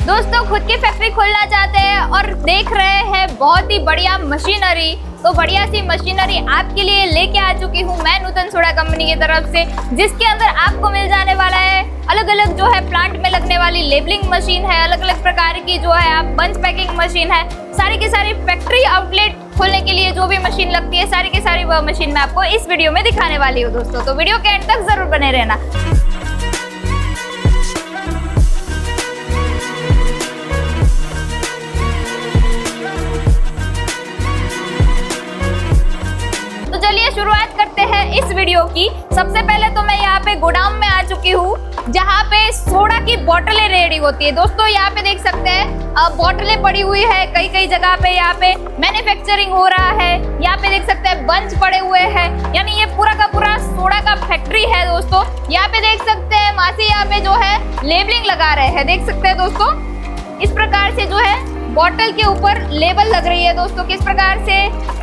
दोस्तों खुद की फैक्ट्री खोलना चाहते हैं और देख रहे हैं बहुत ही बढ़िया मशीनरी, तो बढ़िया सी मशीनरी आपके लिए लेके आ चुकी हूँ मैं नूतन सोडा कंपनी की तरफ से, जिसके अंदर आपको मिल जाने वाला है अलग अलग जो है प्लांट में लगने वाली लेबलिंग मशीन है, अलग अलग प्रकार की जो है आप बंच पैकिंग मशीन है, सारी की सारी फैक्ट्री आउटलेट खोलने के लिए जो भी मशीन लगती है सारी की सारी वह मशीन मैं आपको इस वीडियो में दिखाने वाली हूँ दोस्तों। तो वीडियो के एंड तक जरूर बने रहना। चलिए शुरुआत करते हैं इस वीडियो की। सबसे पहले तो मैं यहाँ पे गोदाम में आ चुकी हूँ जहाँ पे सोडा की बोतलें रेडी होती है। दोस्तों यहाँ पे देख सकते हैं बोतलें पड़ी हुई है, कई कई जगह पे यहाँ पे मैन्युफैक्चरिंग हो रहा है। यहाँ पे देख सकते हैं बंच पड़े हुए हैं, यानी ये पूरा का पूरा सोडा का फैक्ट्री है दोस्तों। यहाँ पे देख सकते हैं मासी यहाँ पे जो है लेबलिंग लगा रहे हैं, देख सकते हैं दोस्तों। इस प्रकार से जो है बॉटल के ऊपर लेबल लग रही है दोस्तों। किस प्रकार से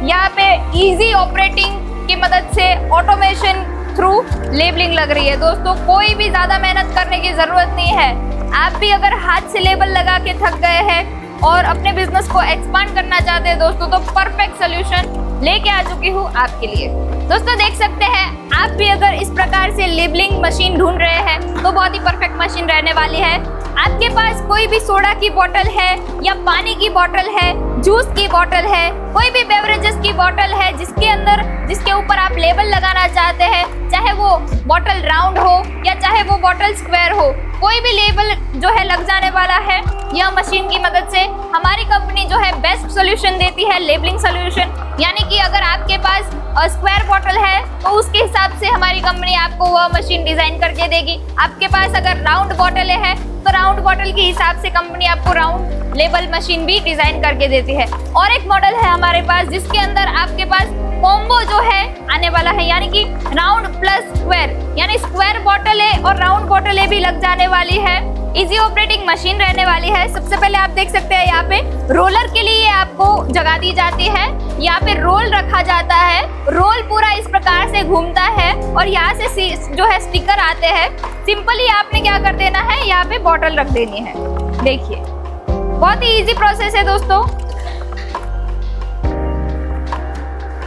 यहाँ पे इजी ऑपरेटिंग की मदद से ऑटोमेशन थ्रू लेबलिंग लग रही है दोस्तों। कोई भी ज्यादा मेहनत करने की जरूरत नहीं है। आप भी अगर हाथ से लेबल लगा के थक गए हैं और अपने बिजनेस को एक्सपांड करना चाहते हैं दोस्तों, तो परफेक्ट सोल्यूशन लेके आ चुकी हूँ आपके लिए। दोस्तों देख सकते हैं आप भी अगर इस प्रकार से लेबलिंग मशीन ढूंढ रहे हैं तो बहुत ही परफेक्ट मशीन रहने वाली है। आपके पास कोई भी सोडा की बोतल है या पानी की बोतल है, जूस की बोतल है, कोई भी बेवरेजेस की बोतल है जिसके ऊपर आप लेबल लगाना चाहते हैं, चाहे वो बोतल राउंड हो या चाहे वो बोतल स्क्वायर हो, कोई भी लेबल जो है लग जाने वाला है। यह मशीन की मदद से हमारी कंपनी जो है बेस्ट सोल्यूशन देती है, लेबलिंग सोल्यूशन। यानी कि अगर आपके पास स्क्वायर बोतल है तो उसके हिसाब से हमारी कंपनी आपको वह मशीन डिजाइन करके देगी। आपके पास अगर राउंड बोतलें हैं तो राउंड बोतल के हिसाब से कंपनी आपको राउंड लेबल मशीन भी डिजाइन करके देती है। और एक मॉडल है हमारे पास जिसके अंदर आपके पास कॉम्बो जो है आने वाला है, यानी कि राउंड प्लस स्क्वायर, यानी स्क्वायर बोतलें और राउंड बोतलें भी लग जाने वाली है। इजी ऑपरेटिंग मशीन रहने वाली है। सबसे पहले आप देख सकते हैं यहाँ पे रोलर के लिए आपको जगह दी जाती है। यहाँ पे रोल रखा जाता है, रोल पूरा इस प्रकार से घूमता है और यहाँ से जो है स्टिकर आते हैं। सिंपली आपने क्या कर देना है, यहाँ पे बॉटल रख देनी है। देखिए बहुत ही इजी प्रोसेस है दोस्तों।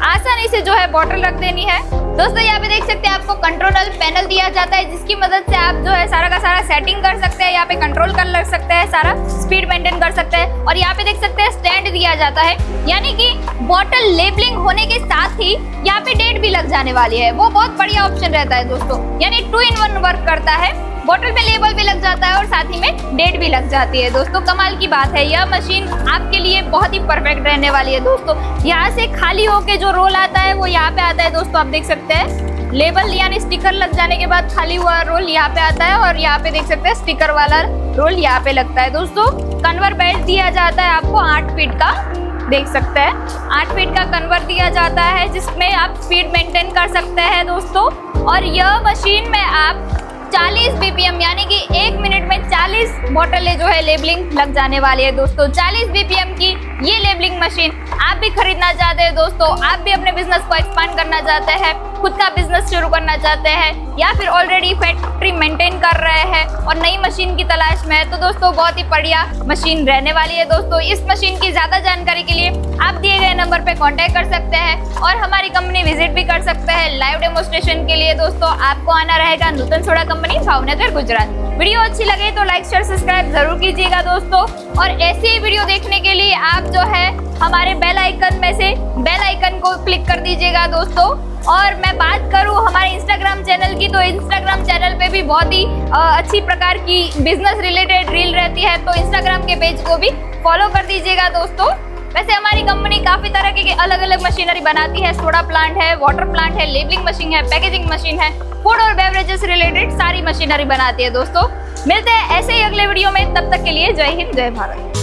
आसानी से जो है बॉटल रख देनी है दोस्तों। यहाँ पे देख सकते हैं आपको कंट्रोल पैनल दिया जाता है जिसकी मदद से आप जो है सारा का सारा सेटिंग कर सकते हैं। यहाँ पे कंट्रोल कर लग सकते हैं, सारा स्पीड मेंटेन कर सकते हैं। और यहाँ पे देख सकते हैं स्टैंड दिया जाता है, यानी कि बॉटल लेबलिंग होने के साथ ही यहाँ पे डेट भी लग जाने वाली है। वो बहुत बढ़िया ऑप्शन रहता है दोस्तों, यानी 2 in 1 वर्क करता है। बॉटल पे लेबल भी लग जाता है और साथ ही में डेट भी लग जाती है दोस्तों। कमाल की बात है, यह मशीन आपके लिए बहुत ही परफेक्ट रहने वाली है दोस्तों। यहाँ से खाली होके जो रोल आता है वो यहाँ पे आता है दोस्तों। आप देख सकते हैं लेबल यानी स्टिकर लग जाने के बाद खाली हुआ रोल यहाँ पे आता है और यहाँ पे देख सकते हैं स्टिकर वाला रोल यहाँ पे लगता है दोस्तों। कन्वर बेल्ट दिया जाता है आपको 8 फीट का, देख सकते हैं 8 फीट का कन्वर दिया जाता है जिसमें आप स्पीड मेंटेन कर सकते हैं दोस्तों। और यह मशीन में आप 40 BPM यानी कि 1 मिनट में 40 बोतलें जो है लेबलिंग लग जाने वाली है दोस्तों। 40 BPM की ये लेबलिंग मशीन आप भी खरीदना चाहते हैं दोस्तों, आप भी अपने बिजनेस को एक्सपांड करना चाहते हैं, खुद का बिजनेस शुरू करना चाहते हैं या फिर ऑलरेडी फैक्ट्री मेंटेन कर रहे हैं और नई मशीन की तलाश में है, तो दोस्तों बहुत ही बढ़िया मशीन रहने वाली है दोस्तों। इस मशीन की ज्यादा जानकारी के लिए आप दिए गए नंबर पे कांटेक्ट कर सकते हैं और हमारी कंपनी विजिट भी कर सकते हैं। लाइव डेमोस्ट्रेशन के लिए दोस्तों आपको आना रहेगा Nutan soda company, Bhavnagar, Gujarat. Video अच्छी लगे तो लाइक शेयर सब्सक्राइब जरूर कीजिएगा दोस्तों। और ऐसी ही वीडियो देखने के लिए आप जो है हमारे बेल आइकन में से बेल आइकन को क्लिक कर दीजिएगा दोस्तों। और मैं बात करूं हमारे इंस्टाग्राम चैनल की, तो इंस्टाग्राम चैनल पे भी बहुत ही अच्छी प्रकार की बिजनेस रिलेटेड रील रहती है, तो इंस्टाग्राम के पेज को भी फॉलो कर दीजिएगा दोस्तों। वैसे हमारी कंपनी काफी तरह के अलग अलग मशीनरी बनाती है। सोडा प्लांट है, वाटर प्लांट है, लेबलिंग मशीन है, पैकेजिंग मशीन है, फूड और बेवरेजेस रिलेटेड सारी मशीनरी बनाती है दोस्तों। मिलते हैं ऐसे ही अगले वीडियो में, तब तक के लिए जय हिंद, जय भारत।